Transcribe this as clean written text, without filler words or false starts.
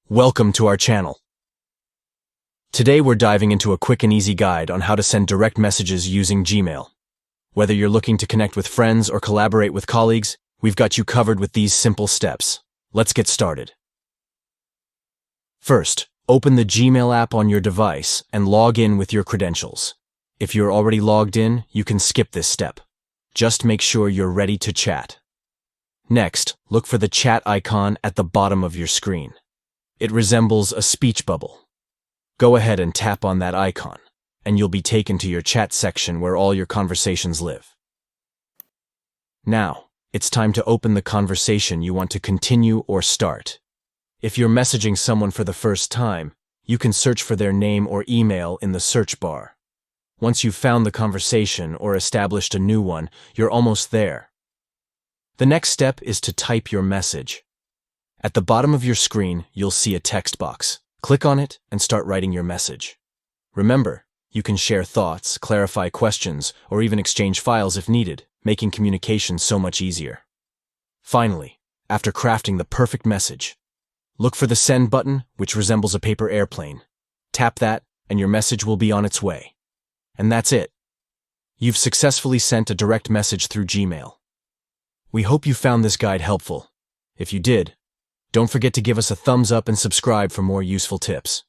Welcome to our channel. Today we're diving into a quick and easy guide on how to send direct messages using Gmail. Whether you're looking to connect with friends or collaborate with colleagues, we've got you covered with these simple steps. Let's get started. First, open the Gmail app on your device and log in with your credentials. If you're already logged in, you can skip this step. Just make sure you're ready to chat. Next, look for the chat icon at the bottom of your screen. It resembles a speech bubble. Go ahead and tap on that icon, and you'll be taken to your chat section where all your conversations live. Now, it's time to open the conversation you want to continue or start. If you're messaging someone for the first time, you can search for their name or email in the search bar. Once you've found the conversation or established a new one, you're almost there. The next step is to type your message. At the bottom of your screen, you'll see a text box. Click on it and start writing your message. Remember, you can share thoughts, clarify questions, or even exchange files if needed, making communication so much easier. Finally, after crafting the perfect message, look for the send button, which resembles a paper airplane. Tap that, and your message will be on its way. And that's it. You've successfully sent a direct message through Gmail. We hope you found this guide helpful. If you did, don't forget to give us a thumbs up and subscribe for more useful tips.